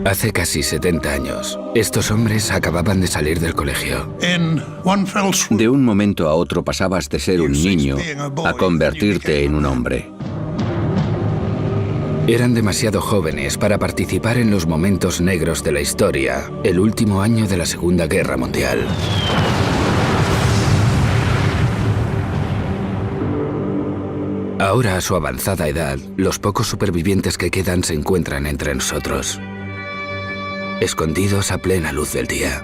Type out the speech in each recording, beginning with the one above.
Hace casi 70 años, estos hombres acababan de salir del colegio. De un momento a otro pasabas de ser un niño a convertirte en un hombre. Eran demasiado jóvenes para participar en los momentos negros de la historia, el último año de la Segunda Guerra Mundial. Ahora, a su avanzada edad, los pocos supervivientes que quedan se encuentran entre nosotros, escondidos a plena luz del día.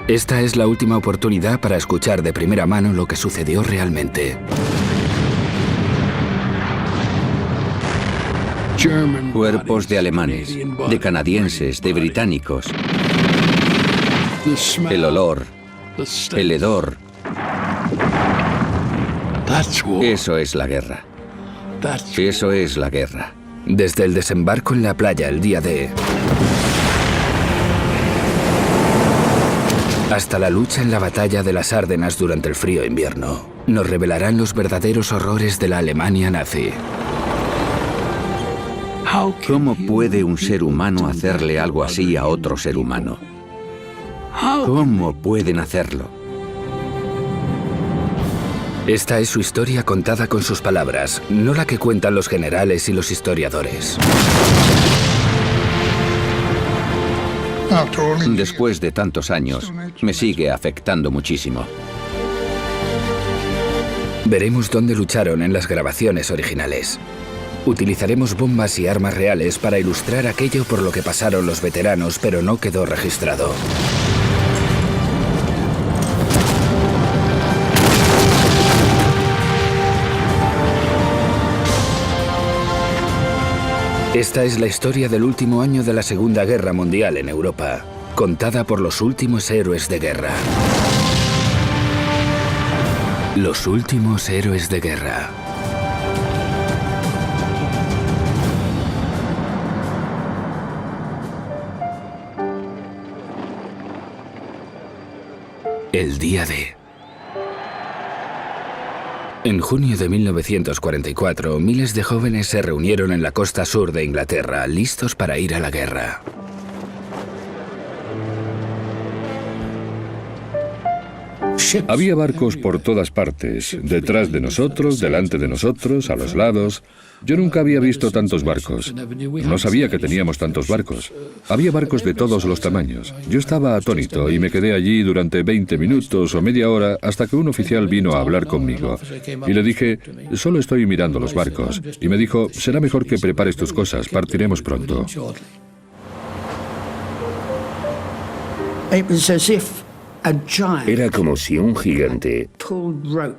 Esta es la última oportunidad para escuchar de primera mano lo que sucedió realmente. Cuerpos de alemanes, de canadienses, de británicos. El olor, el hedor. Eso es la guerra. Eso es la guerra. Desde el desembarco en la playa el día D, hasta la lucha en la batalla de las Ardenas durante el frío invierno, nos revelarán los verdaderos horrores de la Alemania nazi. ¿Cómo puede un ser humano hacerle algo así a otro ser humano? ¿Cómo pueden hacerlo? Esta es su historia contada con sus palabras, no la que cuentan los generales y los historiadores. Después de tantos años, me sigue afectando muchísimo. Veremos dónde lucharon en las grabaciones originales. Utilizaremos bombas y armas reales para ilustrar aquello por lo que pasaron los veteranos, pero no quedó registrado. Esta es la historia del último año de la Segunda Guerra Mundial en Europa, contada por los últimos héroes de guerra. Los últimos héroes de guerra. El día D. En junio de 1944, miles de jóvenes se reunieron en la costa sur de Inglaterra, listos para ir a la guerra. Había barcos por todas partes, detrás de nosotros, delante de nosotros, a los lados. Yo nunca había visto tantos barcos. No sabía que teníamos tantos barcos. Había barcos de todos los tamaños. Yo estaba atónito y me quedé allí durante 20 minutos o media hora hasta que un oficial vino a hablar conmigo. Y le dije, solo estoy mirando los barcos. Y me dijo, será mejor que prepares tus cosas, partiremos pronto. Era como si un gigante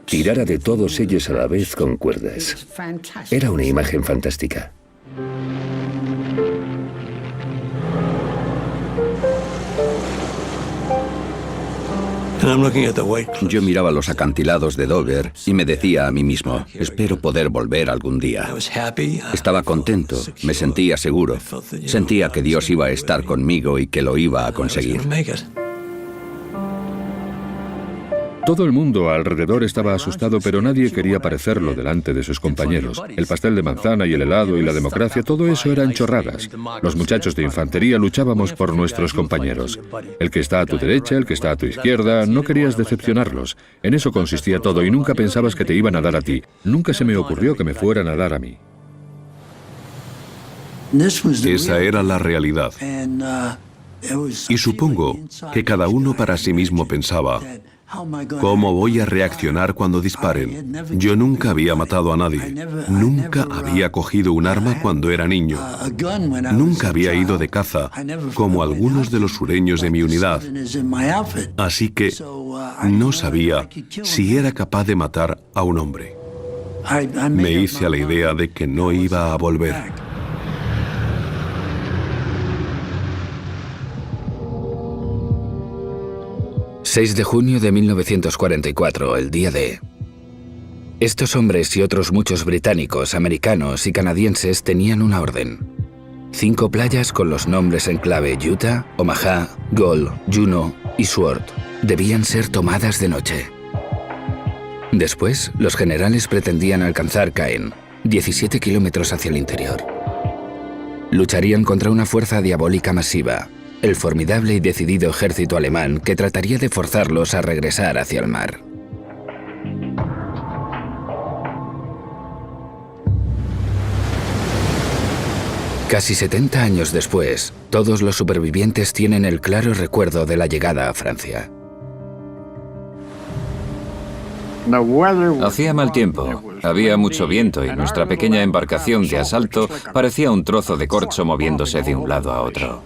tirara de todos ellos a la vez con cuerdas. Era una imagen fantástica. Yo miraba los acantilados de Dover y me decía a mí mismo, espero poder volver algún día. Estaba contento, me sentía seguro. Sentía que Dios iba a estar conmigo y que lo iba a conseguir. Todo el mundo alrededor estaba asustado, pero nadie quería parecerlo delante de sus compañeros. El pastel de manzana y el helado y la democracia, todo eso eran chorradas. Los muchachos de infantería luchábamos por nuestros compañeros. El que está a tu derecha, el que está a tu izquierda, no querías decepcionarlos. En eso consistía todo y nunca pensabas que te iban a dar a ti. Nunca se me ocurrió que me fueran a dar a mí. Esa era la realidad. Y supongo que cada uno para sí mismo pensaba, ¿cómo voy a reaccionar cuando disparen? Yo nunca había matado a nadie. Nunca había cogido un arma cuando era niño. Nunca había ido de caza, como algunos de los sureños de mi unidad. Así que no sabía si era capaz de matar a un hombre. Me hice a la idea de que no iba a volver. 6 de junio de 1944, el día D. Estos hombres y otros muchos británicos, americanos y canadienses tenían una orden. 5 playas con los nombres en clave Utah, Omaha, Gull, Juno y Sword debían ser tomadas de noche. Después, los generales pretendían alcanzar Caen, 17 kilómetros hacia el interior. Lucharían contra una fuerza diabólica masiva, el formidable y decidido ejército alemán que trataría de forzarlos a regresar hacia el mar. Casi 70 años después, todos los supervivientes tienen el claro recuerdo de la llegada a Francia. Hacía mal tiempo, había mucho viento y nuestra pequeña embarcación de asalto parecía un trozo de corcho moviéndose de un lado a otro.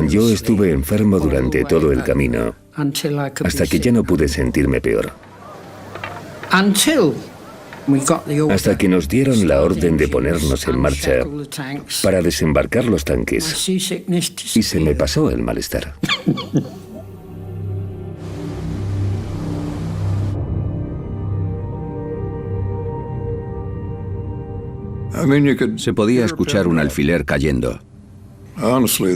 Yo estuve enfermo durante todo el camino, hasta que ya no pude sentirme peor. Hasta que nos dieron la orden de ponernos en marcha para desembarcar los tanques, y se me pasó el malestar. Se podía escuchar un alfiler cayendo.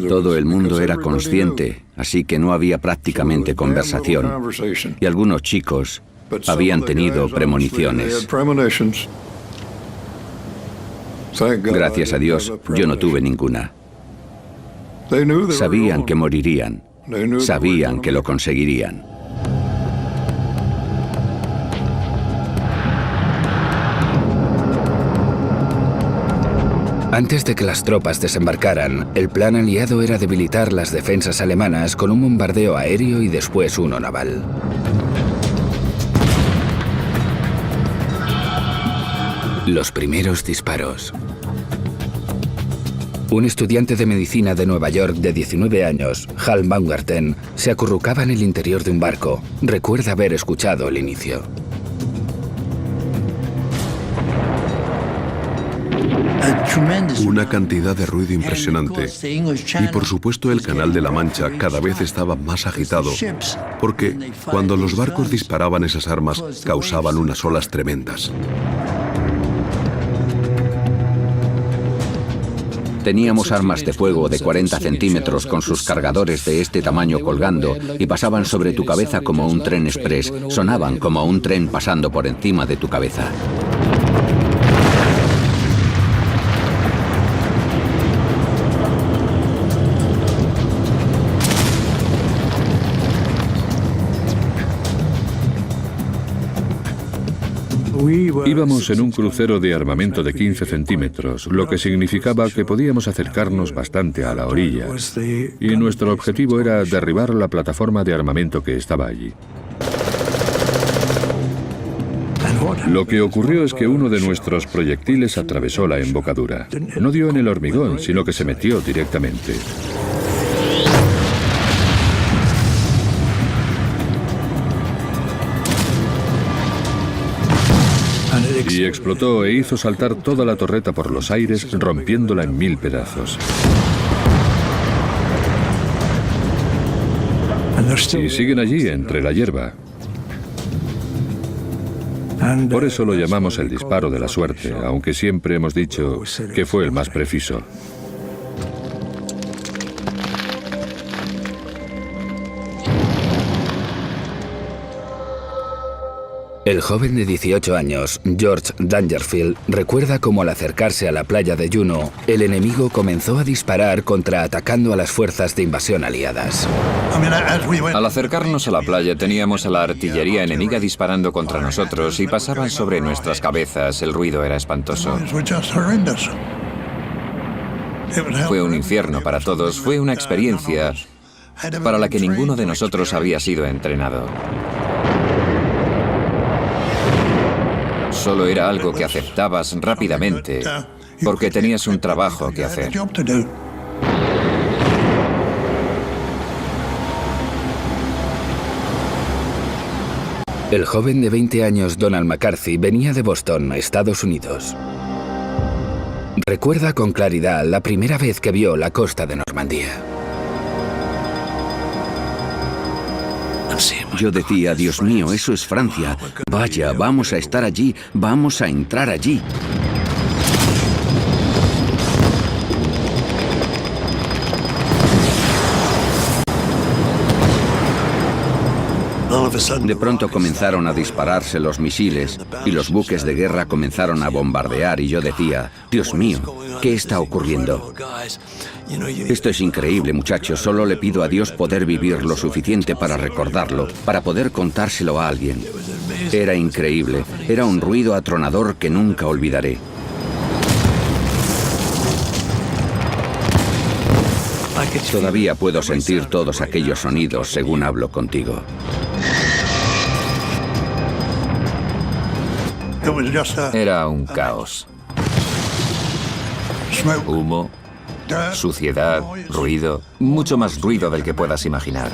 Todo el mundo era consciente, así que no había prácticamente conversación. Y algunos chicos habían tenido premoniciones. Gracias a Dios, yo no tuve ninguna. Sabían que morirían. Sabían que lo conseguirían. Antes de que las tropas desembarcaran, el plan aliado era debilitar las defensas alemanas con un bombardeo aéreo y después uno naval. Los primeros disparos. Un estudiante de medicina de Nueva York de 19 años, Hal Baumgarten, se acurrucaba en el interior de un barco. Recuerda haber escuchado el inicio. Una cantidad de ruido impresionante. Y por supuesto el Canal de la Mancha cada vez estaba más agitado, porque cuando los barcos disparaban esas armas causaban unas olas tremendas. Teníamos armas de fuego de 40 centímetros con sus cargadores de este tamaño colgando y pasaban sobre tu cabeza como un tren express, sonaban como un tren pasando por encima de tu cabeza. Íbamos en un crucero de armamento de 15 centímetros, lo que significaba que podíamos acercarnos bastante a la orilla. Y nuestro objetivo era derribar la plataforma de armamento que estaba allí. Lo que ocurrió es que uno de nuestros proyectiles atravesó la embocadura. No dio en el hormigón, sino que se metió directamente. Y explotó e hizo saltar toda la torreta por los aires, rompiéndola en 1000 pedazos. Y siguen allí, entre la hierba. Por eso lo llamamos el disparo de la suerte, aunque siempre hemos dicho que fue el más preciso. El joven de 18 años, George Dangerfield, recuerda cómo al acercarse a la playa de Juno, el enemigo comenzó a disparar contraatacando a las fuerzas de invasión aliadas. Al acercarnos a la playa teníamos a la artillería enemiga disparando contra nosotros y pasaban sobre nuestras cabezas. El ruido era espantoso. Fue un infierno para todos, fue una experiencia para la que ninguno de nosotros había sido entrenado. Solo era algo que aceptabas rápidamente, porque tenías un trabajo que hacer. El joven de 20 años Donald McCarthy venía de Boston, Estados Unidos. Recuerda con claridad la primera vez que vio la costa de Normandía. Yo decía, Dios mío, eso es Francia. Vaya, vamos a estar allí, vamos a entrar allí. De pronto comenzaron a dispararse los misiles y los buques de guerra comenzaron a bombardear y yo decía, Dios mío, ¿qué está ocurriendo? Esto es increíble, muchachos. Solo le pido a Dios poder vivir lo suficiente para recordarlo, para poder contárselo a alguien. Era increíble. Era un ruido atronador que nunca olvidaré. Todavía puedo sentir todos aquellos sonidos según hablo contigo. Era un caos. Humo, suciedad, ruido, mucho más ruido del que puedas imaginar.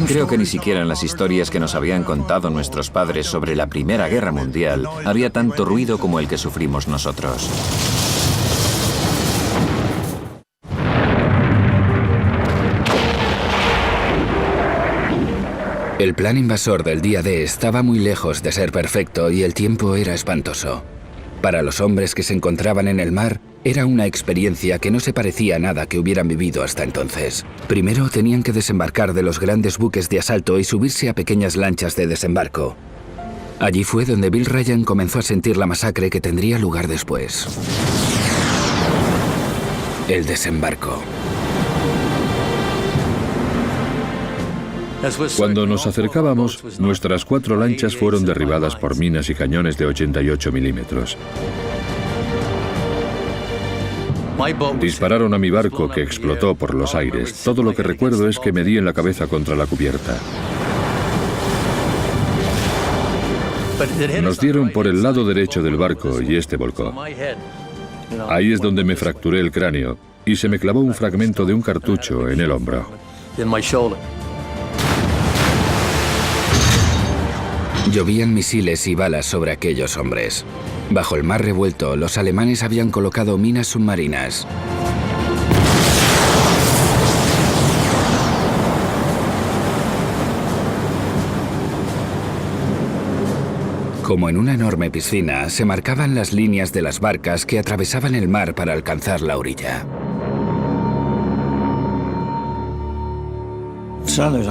Creo que ni siquiera en las historias que nos habían contado nuestros padres sobre la Primera Guerra Mundial había tanto ruido como el que sufrimos nosotros. El plan invasor del día D estaba muy lejos de ser perfecto y el tiempo era espantoso. Para los hombres que se encontraban en el mar, era una experiencia que no se parecía a nada que hubieran vivido hasta entonces. Primero tenían que desembarcar de los grandes buques de asalto y subirse a pequeñas lanchas de desembarco. Allí fue donde Bill Ryan comenzó a sentir la masacre que tendría lugar después. El desembarco. Cuando nos acercábamos, nuestras 4 lanchas fueron derribadas por minas y cañones de 88 milímetros. Dispararon a mi barco, que explotó por los aires. Todo lo que recuerdo es que me di en la cabeza contra la cubierta. Nos dieron por el lado derecho del barco y este volcó. Ahí es donde me fracturé el cráneo y se me clavó un fragmento de un cartucho en el hombro. Llovían misiles y balas sobre aquellos hombres. Bajo el mar revuelto, los alemanes habían colocado minas submarinas. Como en una enorme piscina, se marcaban las líneas de las barcas que atravesaban el mar para alcanzar la orilla.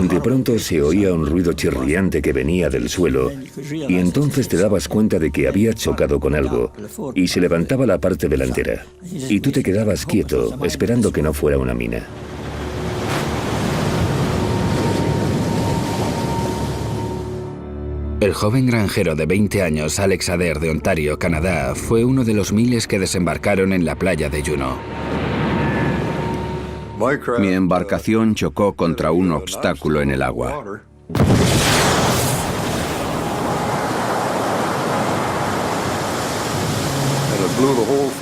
De pronto se oía un ruido chirriante que venía del suelo y entonces te dabas cuenta de que había chocado con algo y se levantaba la parte delantera y tú te quedabas quieto esperando que no fuera una mina. El joven granjero de 20 años, Alex Adair de Ontario, Canadá, fue uno de los miles que desembarcaron en la playa de Juneau. Mi embarcación chocó contra un obstáculo en el agua.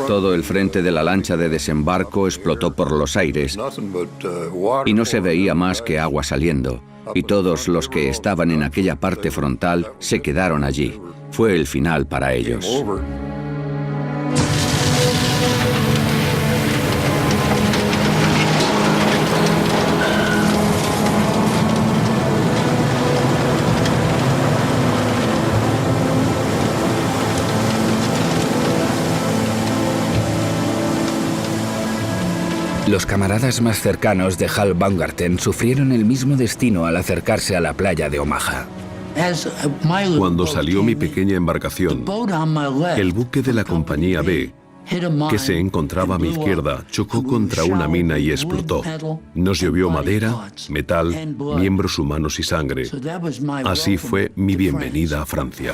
Todo el frente de la lancha de desembarco explotó por los aires y no se veía más que agua saliendo. Y todos los que estaban en aquella parte frontal se quedaron allí. Fue el final para ellos. Los camaradas más cercanos de Hal Baumgarten sufrieron el mismo destino al acercarse a la playa de Omaha. Cuando salió mi pequeña embarcación, el buque de la compañía B, que se encontraba a mi izquierda, chocó contra una mina y explotó. Nos llovió madera, metal, miembros humanos y sangre. Así fue mi bienvenida a Francia.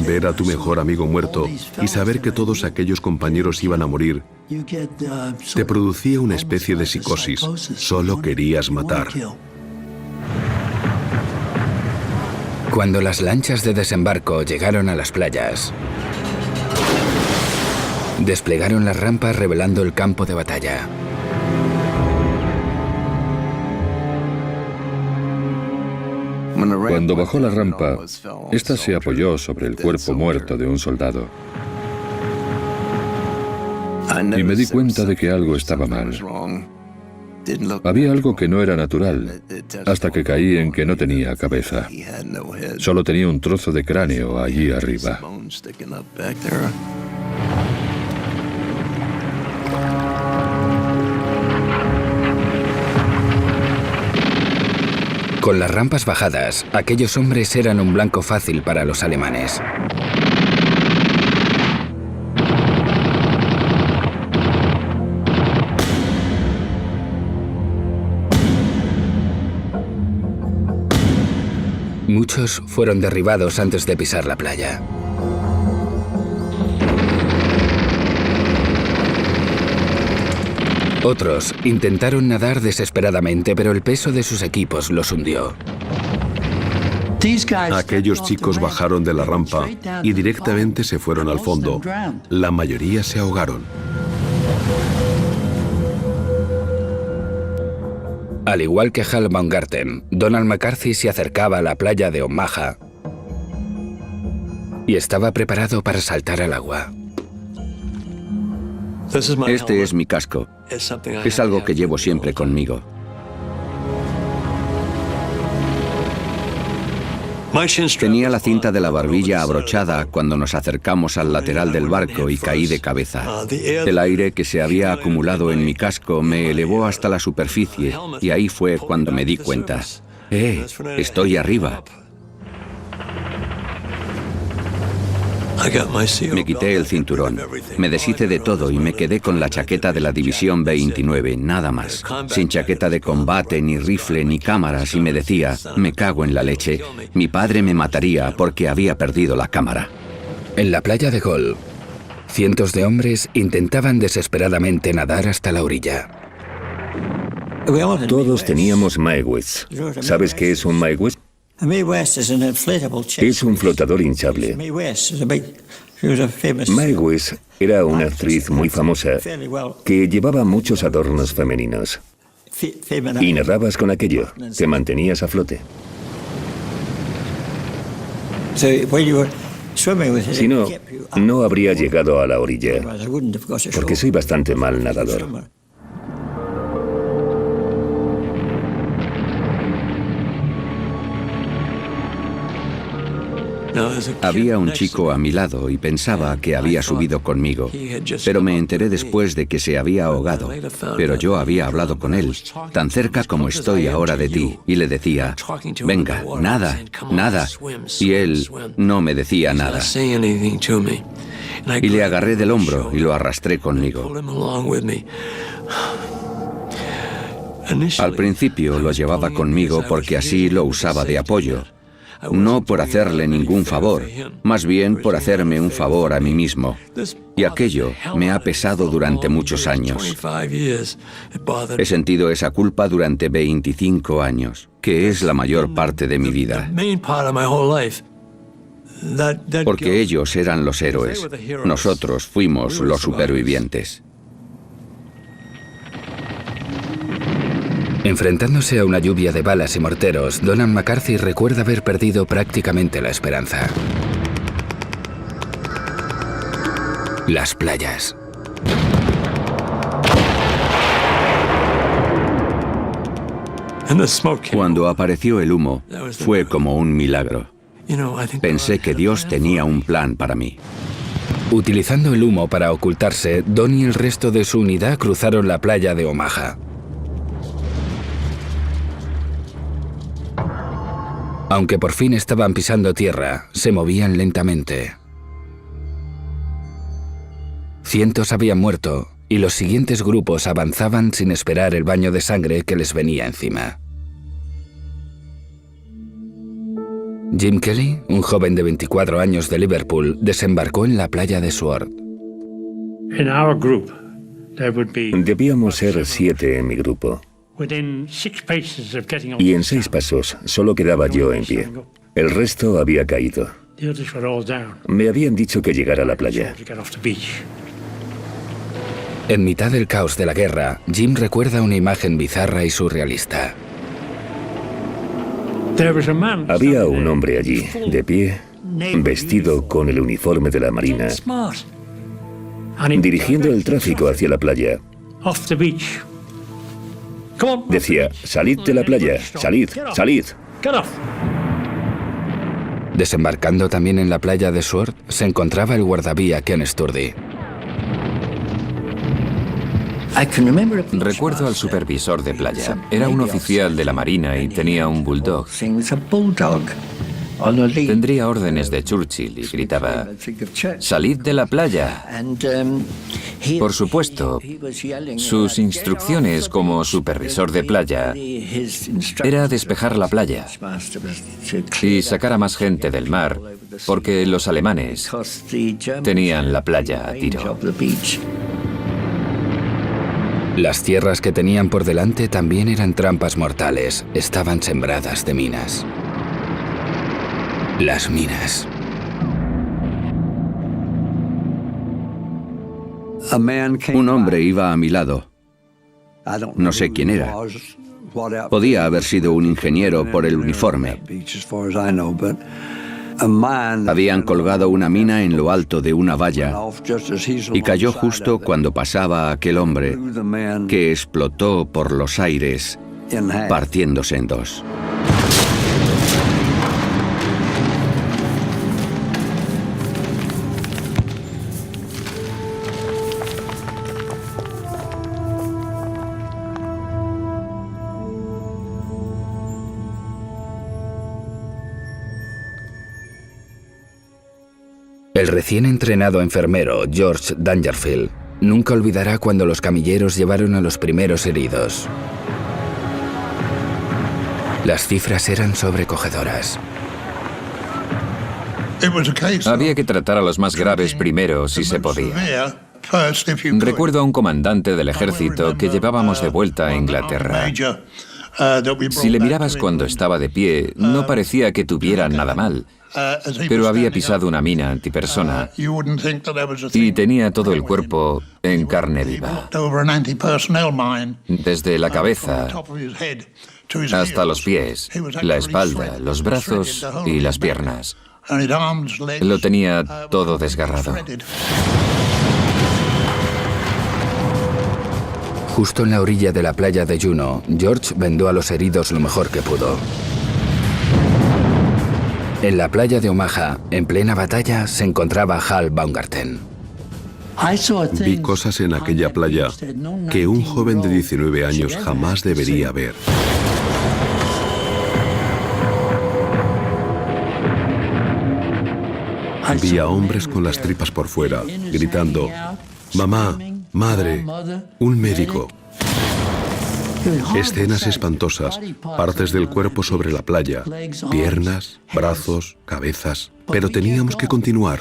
Ver a tu mejor amigo muerto y saber que todos aquellos compañeros iban a morir te producía una especie de psicosis. Solo querías matar. Cuando las lanchas de desembarco llegaron a las playas, desplegaron las rampas revelando el campo de batalla. Cuando bajó la rampa, esta se apoyó sobre el cuerpo muerto de un soldado. Y me di cuenta de que algo estaba mal. Había algo que no era natural, hasta que caí en que no tenía cabeza. Solo tenía un trozo de cráneo allí arriba. Con las rampas bajadas, aquellos hombres eran un blanco fácil para los alemanes. Muchos fueron derribados antes de pisar la playa. Otros intentaron nadar desesperadamente, pero el peso de sus equipos los hundió. Aquellos chicos bajaron de la rampa y directamente se fueron al fondo. La mayoría se ahogaron. Al igual que Hal Baumgarten, Donald McCarthy se acercaba a la playa de Omaha y estaba preparado para saltar al agua. Este es mi casco. Es algo que llevo siempre conmigo. Tenía la cinta de la barbilla abrochada cuando nos acercamos al lateral del barco y caí de cabeza. El aire que se había acumulado en mi casco me elevó hasta la superficie y ahí fue cuando me di cuenta. Estoy arriba. Me quité el cinturón, me deshice de todo y me quedé con la chaqueta de la División 29, nada más. Sin chaqueta de combate, ni rifle, ni cámaras, y me decía, me cago en la leche, mi padre me mataría porque había perdido la cámara. En la playa de Gol, cientos de hombres intentaban desesperadamente nadar hasta la orilla. Todos teníamos Mae West. ¿Sabes qué es un Mae West? Es un flotador hinchable. Mae West era una actriz muy famosa que llevaba muchos adornos femeninos. Y nadabas con aquello, te mantenías a flote. Si no, no habría llegado a la orilla, porque soy bastante mal nadador. Había un chico a mi lado y pensaba que había subido conmigo, pero me enteré después de que se había ahogado. Pero yo había hablado con él, tan cerca como estoy ahora de ti, y le decía, venga, nada, nada. Y él no me decía nada. Y le agarré del hombro y lo arrastré conmigo. Al principio lo llevaba conmigo porque así lo usaba de apoyo. No por hacerle ningún favor, más bien por hacerme un favor a mí mismo. Y aquello me ha pesado durante muchos años. He sentido esa culpa durante 25 años, que es la mayor parte de mi vida. Porque ellos eran los héroes. Nosotros fuimos los supervivientes. Enfrentándose a una lluvia de balas y morteros, Donald McCarthy recuerda haber perdido prácticamente la esperanza. Las playas. Cuando apareció el humo, fue como un milagro. Pensé que Dios tenía un plan para mí. Utilizando el humo para ocultarse, Don y el resto de su unidad cruzaron la playa de Omaha. Aunque por fin estaban pisando tierra, se movían lentamente. Cientos habían muerto y los siguientes grupos avanzaban sin esperar el baño de sangre que les venía encima. Jim Kelly, un joven de 24 años de Liverpool, desembarcó en la playa de Sword. Debíamos ser 7 en mi grupo. Y en 6 pasos solo quedaba yo en pie. El resto había caído. Me habían dicho que llegara a la playa. En mitad del caos de la guerra, Jim recuerda una imagen bizarra y surrealista. Había un hombre allí, de pie, vestido con el uniforme de la Marina, dirigiendo el tráfico hacia la playa. Decía, salid de la playa, salid, salid. Desembarcando también en la playa de Sword, se encontraba el guardavía Ken Sturdy. Recuerdo al supervisor de playa. Era un oficial de la Marina y tenía un bulldog. Tendría órdenes de Churchill y gritaba: «¡Salid de la playa!». Por supuesto, sus instrucciones como supervisor de playa era despejar la playa y sacar a más gente del mar, porque los alemanes tenían la playa a tiro. Las tierras que tenían por delante también eran trampas mortales, estaban sembradas de minas. Las minas. Un hombre iba a mi lado. No sé quién era. Podía haber sido un ingeniero por el uniforme. Habían colgado una mina en lo alto de una valla y cayó justo cuando pasaba aquel hombre, que explotó por los aires, partiéndose en dos. El recién entrenado enfermero George Dangerfield nunca olvidará cuando los camilleros llevaron a los primeros heridos. Las cifras eran sobrecogedoras. Había que tratar a los más graves primero, si se podía. Recuerdo a un comandante del ejército que llevábamos de vuelta a Inglaterra. Si le mirabas cuando estaba de pie, no parecía que tuviera nada mal, pero había pisado una mina antipersona y tenía todo el cuerpo en carne viva. Desde la cabeza hasta los pies, la espalda, los brazos y las piernas. Lo tenía todo desgarrado. Justo en la orilla de la playa de Juno, George vendó a los heridos lo mejor que pudo. En la playa de Omaha, en plena batalla, se encontraba Hal Baumgarten. Vi cosas en aquella playa que un joven de 19 años jamás debería ver. Vi a hombres con las tripas por fuera, gritando: «Mamá, madre, un médico». Escenas espantosas, partes del cuerpo sobre la playa, piernas, brazos, cabezas, pero teníamos que continuar.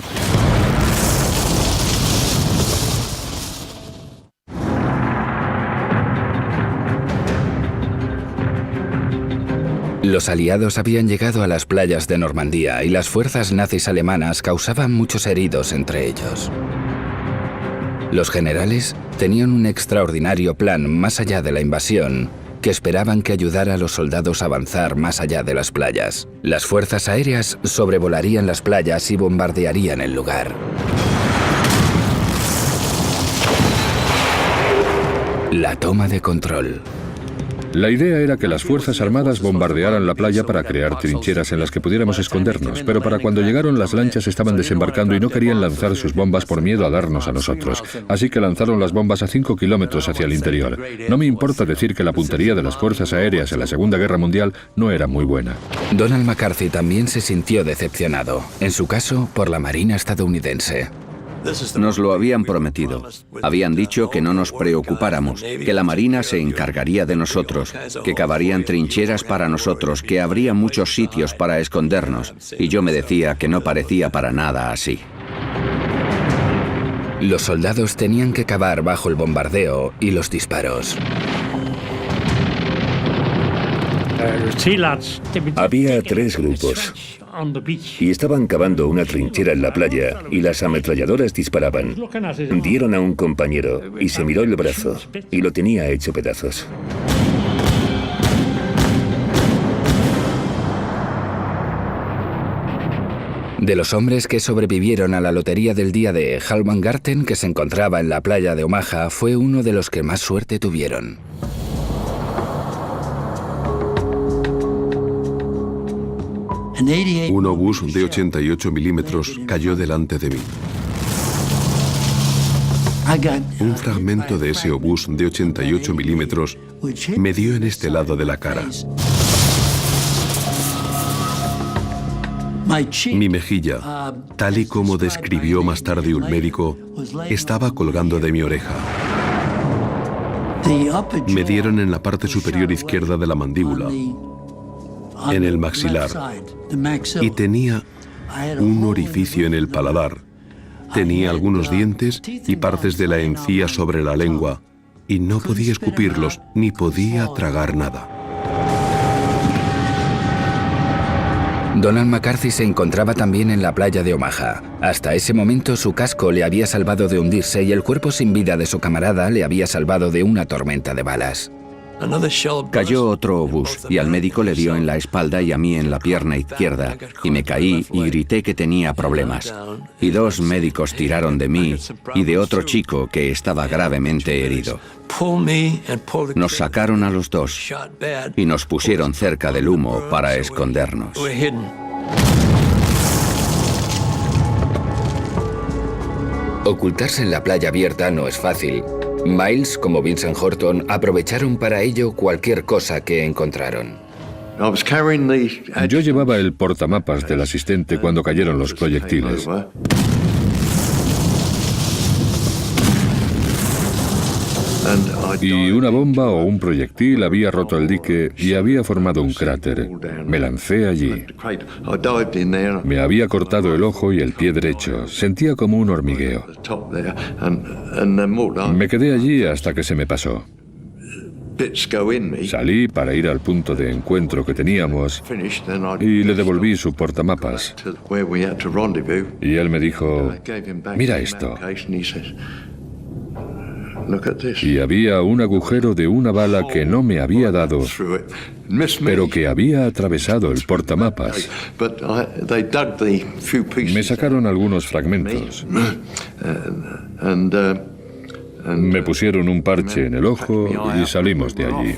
Los aliados habían llegado a las playas de Normandía y las fuerzas nazis alemanas causaban muchos heridos entre ellos. Los generales tenían un extraordinario plan más allá de la invasión, que esperaban que ayudara a los soldados a avanzar más allá de las playas. Las fuerzas aéreas sobrevolarían las playas y bombardearían el lugar. La toma de control. La idea era que las Fuerzas Armadas bombardearan la playa para crear trincheras en las que pudiéramos escondernos, pero para cuando llegaron las lanchas estaban desembarcando y no querían lanzar sus bombas por miedo a darnos a nosotros. Así que lanzaron las bombas a 5 kilómetros hacia el interior. No me importa decir que la puntería de las Fuerzas Aéreas en la Segunda Guerra Mundial no era muy buena. Donald MacArthur también se sintió decepcionado, en su caso por la Marina estadounidense. Nos lo habían prometido. Habían dicho que no nos preocupáramos, que la Marina se encargaría de nosotros, que cavarían trincheras para nosotros, que habría muchos sitios para escondernos. Y yo me decía que no parecía para nada así. Los soldados tenían que cavar bajo el bombardeo y los disparos. Había 3 grupos y estaban cavando una trinchera en la playa y las ametralladoras disparaban. Dieron a un compañero y se miró el brazo y lo tenía hecho pedazos. De los hombres que sobrevivieron a la lotería del día de, Hal Baumgarten, que se encontraba en la playa de Omaha, fue uno de los que más suerte tuvieron. Un obús de 88 milímetros cayó delante de mí. Un fragmento de ese obús de 88 milímetros me dio en este lado de la cara. Mi mejilla, tal y como describió más tarde un médico, estaba colgando de mi oreja. Me dieron en la parte superior izquierda de la mandíbula, en el maxilar, y tenía un orificio en el paladar. Tenía algunos dientes y partes de la encía sobre la lengua, y no podía escupirlos, ni podía tragar nada. Donald McCarthy se encontraba también en la playa de Omaha. Hasta ese momento su casco le había salvado de hundirse y el cuerpo sin vida de su camarada le había salvado de una tormenta de balas. Cayó otro obús y al médico le dio en la espalda y a mí en la pierna izquierda, y me caí y grité que tenía problemas. Y 2 médicos tiraron de mí y de otro chico que estaba gravemente herido. Nos sacaron a los 2 y nos pusieron cerca del humo para escondernos. Ocultarse en la playa abierta no es fácil. Miles, como Vincent Horton, aprovecharon para ello cualquier cosa que encontraron. Yo llevaba el portamapas del asistente cuando cayeron los proyectiles. Y una bomba o un proyectil había roto el dique y había formado un cráter. Me lancé allí. Me había cortado el ojo y el pie derecho. Sentía como un hormigueo. Me quedé allí hasta que se me pasó. Salí para ir al punto de encuentro que teníamos y le devolví su portamapas. Y él me dijo, mira esto. Y había un agujero de una bala que no me había dado, pero que había atravesado el portamapas. Me sacaron algunos fragmentos. Me pusieron un parche en el ojo y salimos de allí.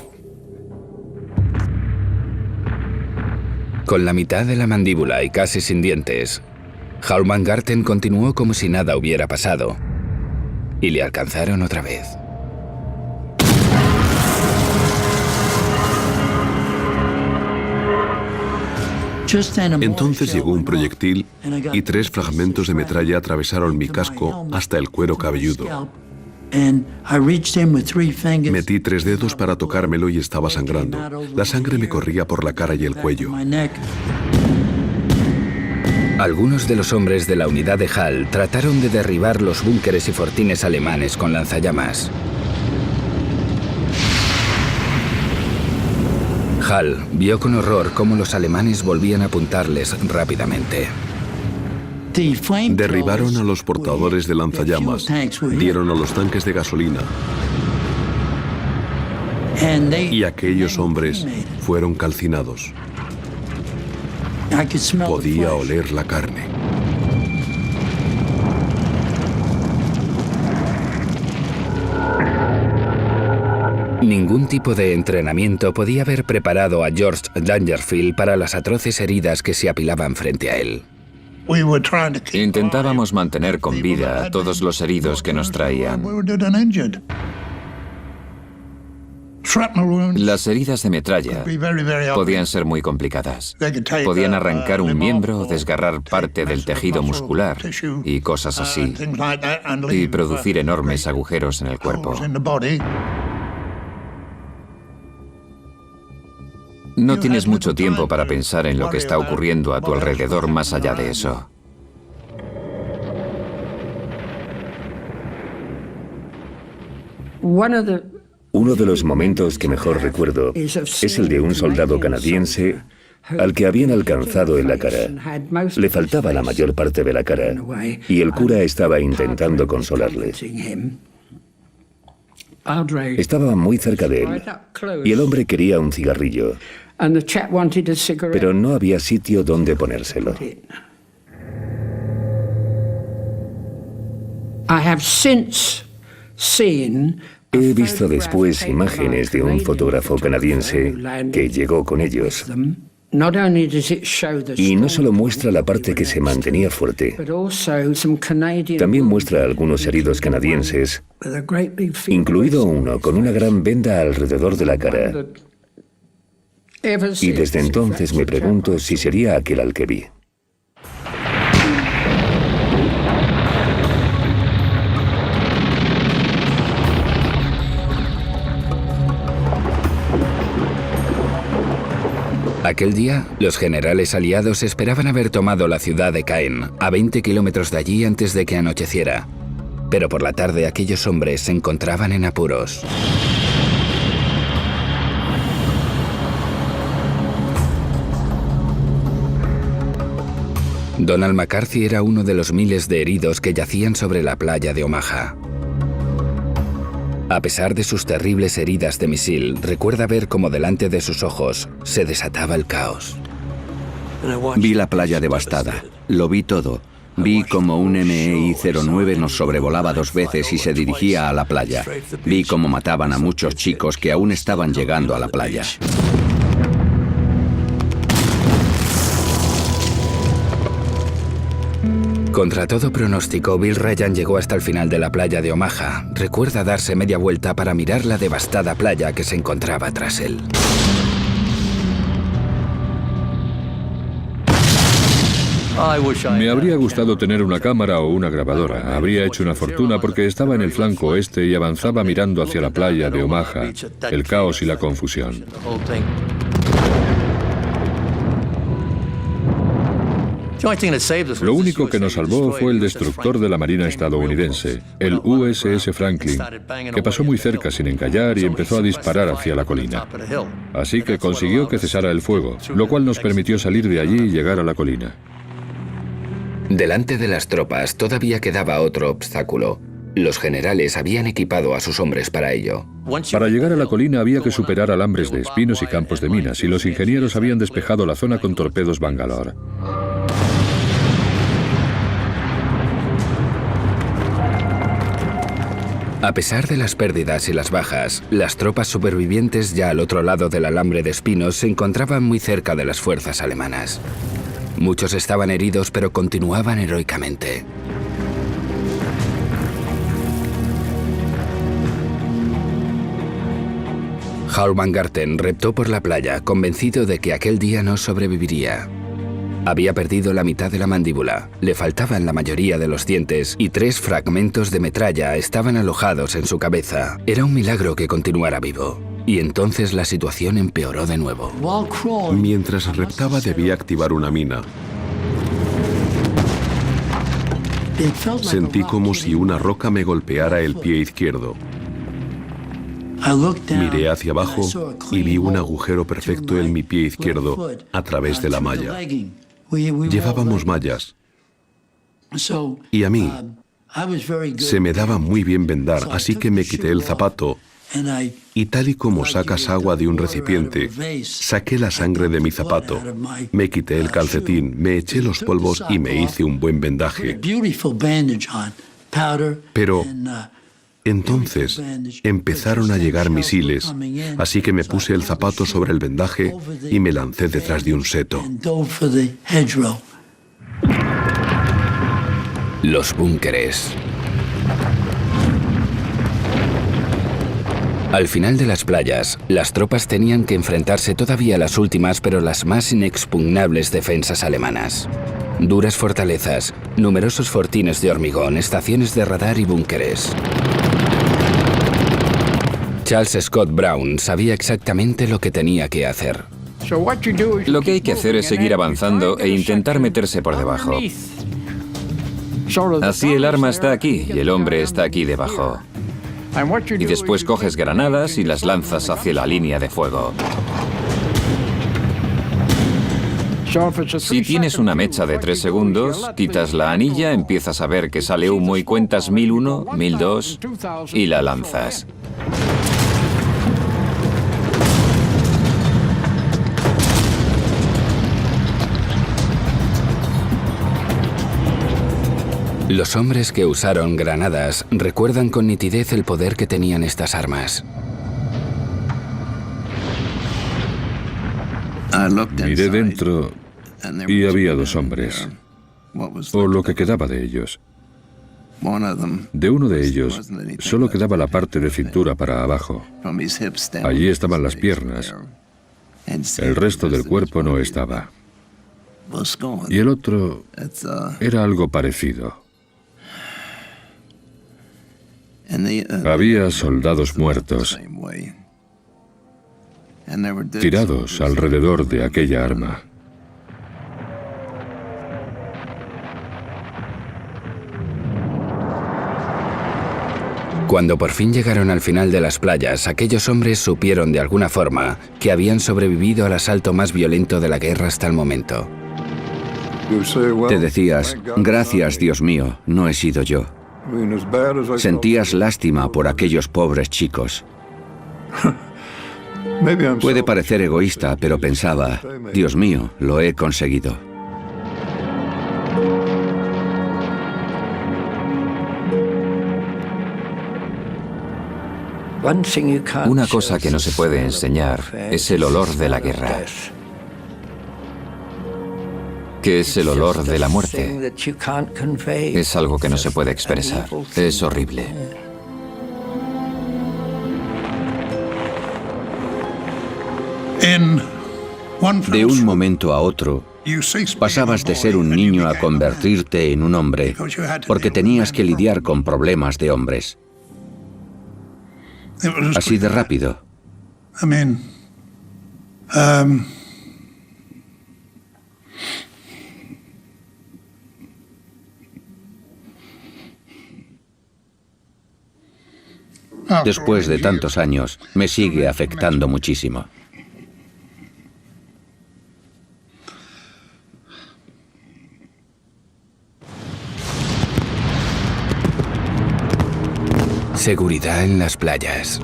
Con la mitad de la mandíbula y casi sin dientes, Hal Mangarten continuó como si nada hubiera pasado. Y le alcanzaron otra vez. Entonces llegó un proyectil y 3 fragmentos de metralla atravesaron mi casco hasta el cuero cabelludo. Metí 3 dedos para tocármelo y estaba sangrando. La sangre me corría por la cara y el cuello. Algunos de los hombres de la unidad de Hal trataron de derribar los búnkeres y fortines alemanes con lanzallamas. Hal vio con horror cómo los alemanes volvían a apuntarles rápidamente. Derribaron a los portadores de lanzallamas, dieron a los tanques de gasolina. Y aquellos hombres fueron calcinados. Podía oler la carne. Ningún tipo de entrenamiento podía haber preparado a George Dangerfield para las atroces heridas que se apilaban frente a él. Intentábamos mantener con vida a todos los heridos que nos traían. Las heridas de metralla podían ser muy complicadas. Podían arrancar un miembro, desgarrar parte del tejido muscular y cosas así, y producir enormes agujeros en el cuerpo. No tienes mucho tiempo para pensar en lo que está ocurriendo a tu alrededor más allá de eso. Uno de los momentos que mejor recuerdo es el de un soldado canadiense al que habían alcanzado en la cara. Le faltaba la mayor parte de la cara y el cura estaba intentando consolarle. Estaba muy cerca de él y el hombre quería un cigarrillo, pero no había sitio donde ponérselo. He visto después imágenes de un fotógrafo canadiense que llegó con ellos. Y no solo muestra la parte que se mantenía fuerte, también muestra a algunos heridos canadienses, incluido uno con una gran venda alrededor de la cara. Y desde entonces me pregunto si sería aquel al que vi. Aquel día, los generales aliados esperaban haber tomado la ciudad de Caen, a 20 kilómetros de allí antes de que anocheciera. Pero por la tarde aquellos hombres se encontraban en apuros. Donald McCarthy era uno de los miles de heridos que yacían sobre la playa de Omaha. A pesar de sus terribles heridas de misil, recuerda ver cómo delante de sus ojos se desataba el caos. Vi la playa devastada, lo vi todo. Vi como un MI-09 nos sobrevolaba 2 veces y se dirigía a la playa. Vi cómo mataban a muchos chicos que aún estaban llegando a la playa. Contra todo pronóstico, Bill Ryan llegó hasta el final de la playa de Omaha. Recuerda darse media vuelta para mirar la devastada playa que se encontraba tras él. Me habría gustado tener una cámara o una grabadora. Habría hecho una fortuna porque estaba en el flanco oeste y avanzaba mirando hacia la playa de Omaha, el caos y la confusión. Lo único que nos salvó fue el destructor de la Marina estadounidense, el USS Franklin, que pasó muy cerca sin encallar y empezó a disparar hacia la colina. Así que consiguió que cesara el fuego, lo cual nos permitió salir de allí y llegar a la colina. Delante de las tropas todavía quedaba otro obstáculo. Los generales habían equipado a sus hombres para ello. Para llegar a la colina había que superar alambres de espinos y campos de minas, y los ingenieros habían despejado la zona con torpedos Bangalore. A pesar de las pérdidas y las bajas, las tropas supervivientes ya al otro lado del alambre de espinos se encontraban muy cerca de las fuerzas alemanas. Muchos estaban heridos, pero continuaban heroicamente. Hal Van Garten reptó por la playa, convencido de que aquel día no sobreviviría. Había perdido la mitad de la mandíbula, le faltaban la mayoría de los dientes y 3 fragmentos de metralla estaban alojados en su cabeza. Era un milagro que continuara vivo. Y entonces la situación empeoró de nuevo. Mientras reptaba debía activar una mina. Sentí como si una roca me golpeara el pie izquierdo. Miré hacia abajo y vi un agujero perfecto en mi pie izquierdo a través de la malla. Llevábamos mallas y a mí se me daba muy bien vendar, así que me quité el zapato y tal y como sacas agua de un recipiente, saqué la sangre de mi zapato, me quité el calcetín, me eché los polvos y me hice un buen vendaje. Pero entonces empezaron a llegar misiles, así que me puse el zapato sobre el vendaje y me lancé detrás de un seto. Los búnkeres. Al final de las playas, las tropas tenían que enfrentarse todavía a las últimas pero las más inexpugnables defensas alemanas. Duras fortalezas, numerosos fortines de hormigón, estaciones de radar y búnkeres. Charles Scott Brown sabía exactamente lo que tenía que hacer. Lo que hay que hacer es seguir avanzando e intentar meterse por debajo. Así el arma está aquí y el hombre está aquí debajo. Y después coges granadas y las lanzas hacia la línea de fuego. Si tienes una mecha de 3 segundos, quitas la anilla, empiezas a ver que sale humo y cuentas 1001, 1002 y la lanzas. Los hombres que usaron granadas recuerdan con nitidez el poder que tenían estas armas. Miré dentro y había 2 hombres, o lo que quedaba de ellos. De uno de ellos solo quedaba la parte de cintura para abajo. Allí estaban las piernas. El resto del cuerpo no estaba. Y el otro era algo parecido. Había soldados muertos, tirados alrededor de aquella arma. Cuando por fin llegaron al final de las playas, aquellos hombres supieron de alguna forma que habían sobrevivido al asalto más violento de la guerra hasta el momento. Te decías, gracias Dios mío, no he sido yo. Sentías lástima por aquellos pobres chicos. Puede parecer egoísta, pero pensaba, Dios mío, lo he conseguido. Una cosa que no se puede enseñar es el olor de la guerra. ¿Qué es el olor de la muerte? Es algo que no se puede expresar. Es horrible. De un momento a otro, pasabas de ser un niño a convertirte en un hombre, porque tenías que lidiar con problemas de hombres. Así de rápido. Después de tantos años, me sigue afectando muchísimo. Seguridad en las playas.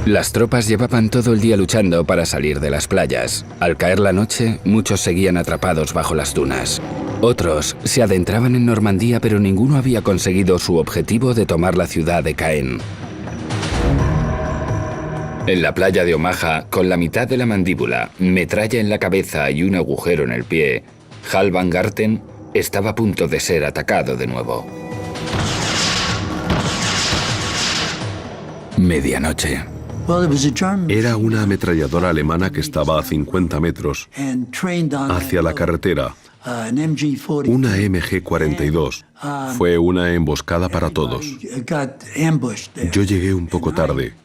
Las tropas llevaban todo el día luchando para salir de las playas. Al caer la noche, muchos seguían atrapados bajo las dunas. Otros se adentraban en Normandía, pero ninguno había conseguido su objetivo de tomar la ciudad de Caen. En la playa de Omaha, con la mitad de la mandíbula, metralla en la cabeza y un agujero en el pie, Hal Van Garten estaba a punto de ser atacado de nuevo. Medianoche. Era una ametralladora alemana que estaba a 50 metros hacia la carretera. Una MG-42. Fue una emboscada para todos. Yo llegué un poco tarde.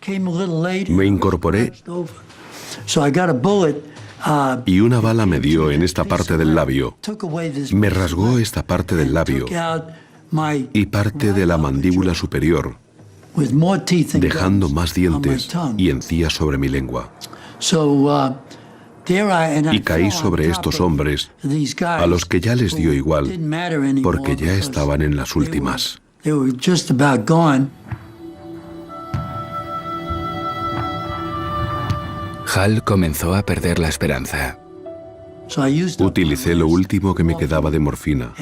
Me incorporé y una bala me dio en esta parte del labio. Me rasgó esta parte del labio y parte de la mandíbula superior, dejando más dientes y encías sobre mi lengua. Y caí sobre estos hombres, a los que ya les dio igual, porque ya estaban en las últimas. Hal comenzó a perder la esperanza. Utilicé lo último que me quedaba de morfina.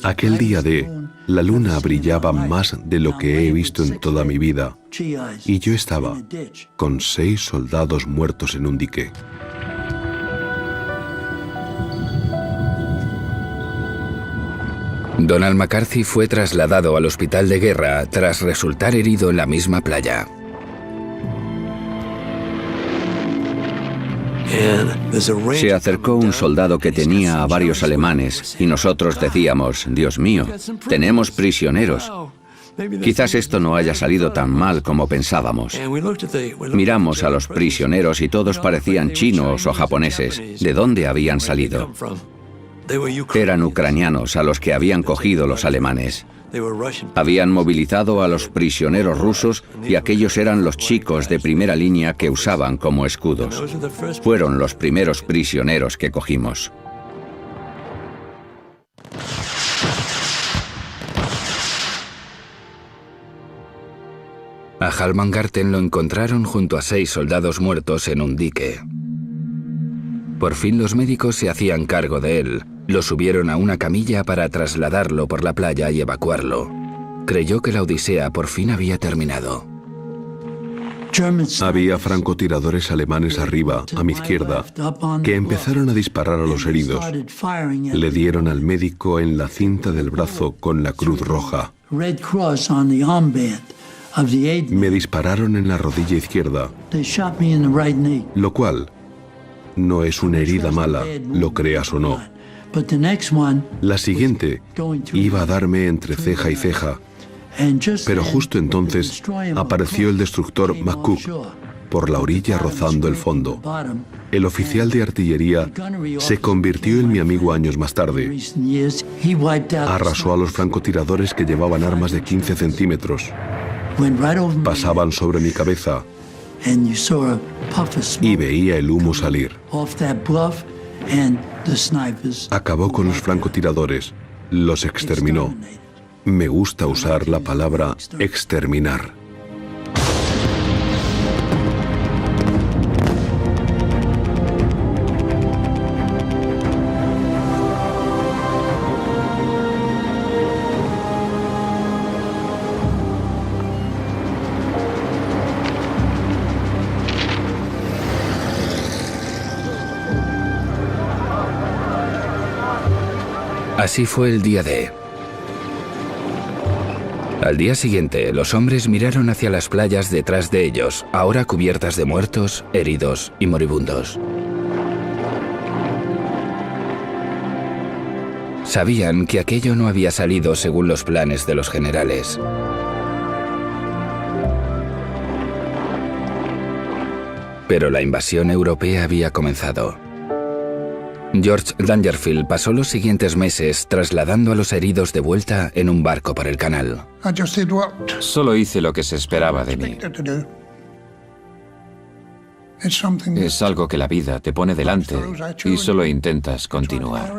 Aquel día D, la luna brillaba más de lo que he visto en toda mi vida, y yo estaba con 6 soldados muertos en un dique. Donald McCarthy fue trasladado al hospital de guerra tras resultar herido en la misma playa. Se acercó un soldado que tenía a varios alemanes y nosotros decíamos, Dios mío, tenemos prisioneros. Quizás esto no haya salido tan mal como pensábamos. Miramos a los prisioneros y todos parecían chinos o japoneses. ¿De dónde habían salido? Eran ucranianos a los que habían cogido los alemanes. Habían movilizado a los prisioneros rusos y aquellos eran los chicos de primera línea que usaban como escudos. Fueron los primeros prisioneros que cogimos. A Hal Van Garten lo encontraron junto a 6 soldados muertos en un dique. Por fin los médicos se hacían cargo de él. Lo subieron a una camilla para trasladarlo por la playa y evacuarlo. Creyó que la odisea por fin había terminado. Había francotiradores alemanes arriba, a mi izquierda, que empezaron a disparar a los heridos. Le dieron al médico en la cinta del brazo con la cruz roja. Me dispararon en la rodilla izquierda, lo cual no es una herida mala, lo creas o no. La siguiente iba a darme entre ceja y ceja, pero justo entonces apareció el destructor McCook por la orilla rozando el fondo. El oficial de artillería se convirtió en mi amigo años más tarde. Arrasó a los francotiradores que llevaban armas de 15 centímetros. Pasaban sobre mi cabeza y veía el humo salir. Acabó con los francotiradores, los exterminó. Me gusta usar la palabra exterminar. Así fue el día D. Al día siguiente, los hombres miraron hacia las playas detrás de ellos, ahora cubiertas de muertos, heridos y moribundos. Sabían que aquello no había salido según los planes de los generales. Pero la invasión europea había comenzado. George Dangerfield pasó los siguientes meses trasladando a los heridos de vuelta en un barco por el canal. Solo hice lo que se esperaba de mí. Es algo que la vida te pone delante y solo intentas continuar.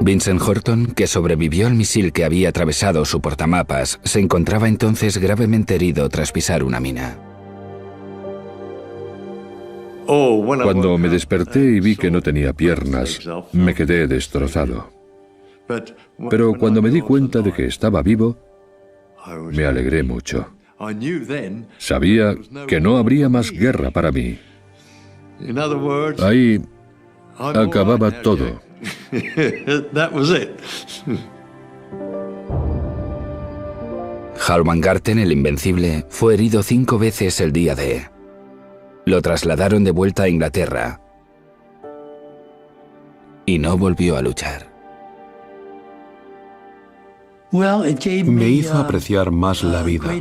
Vincent Horton, que sobrevivió al misil que había atravesado su portamapas, se encontraba entonces gravemente herido tras pisar una mina. Cuando me desperté y vi que no tenía piernas, me quedé destrozado. Pero cuando me di cuenta de que estaba vivo, me alegré mucho. Sabía que no habría más guerra para mí. Ahí acababa todo. Hal Van Garten, el invencible, fue herido 5 veces el día D. Lo trasladaron de vuelta a Inglaterra y no volvió a luchar. Me hizo apreciar más la vida.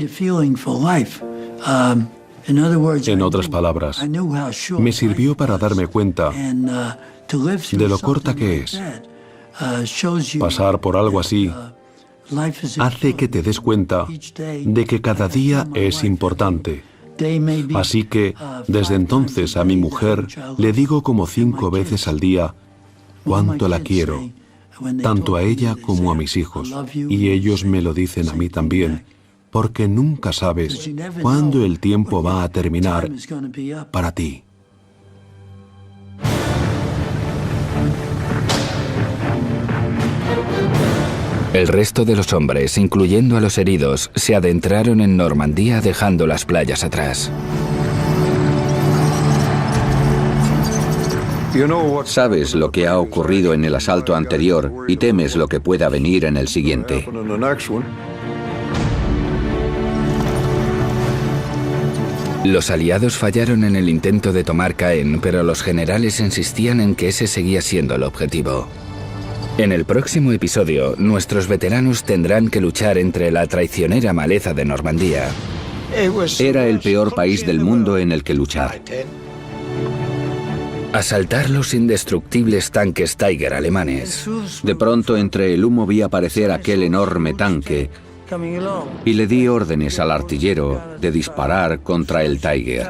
En otras palabras, me sirvió para darme cuenta de lo corta que es. Pasar por algo así hace que te des cuenta de que cada día es importante. Así que, desde entonces a mi mujer le digo como 5 veces al día cuánto la quiero, tanto a ella como a mis hijos. Y ellos me lo dicen a mí también, porque nunca sabes cuándo el tiempo va a terminar para ti. El resto de los hombres, incluyendo a los heridos, se adentraron en Normandía dejando las playas atrás. Sabes lo que ha ocurrido en el asalto anterior y temes lo que pueda venir en el siguiente. Los aliados fallaron en el intento de tomar Caen, pero los generales insistían en que ese seguía siendo el objetivo. En el próximo episodio, nuestros veteranos tendrán que luchar entre la traicionera maleza de Normandía. Era el peor país del mundo en el que luchar. Asaltar los indestructibles tanques Tiger alemanes. De pronto, entre el humo vi aparecer aquel enorme tanque y le di órdenes al artillero de disparar contra el Tiger.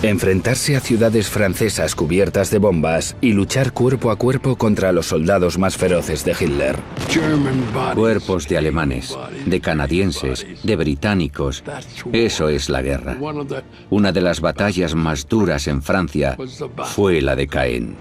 Enfrentarse a ciudades francesas cubiertas de bombas y luchar cuerpo a cuerpo contra los soldados más feroces de Hitler. Cuerpos de alemanes, de canadienses, de británicos. Eso es la guerra. Una de las batallas más duras en Francia fue la de Caen.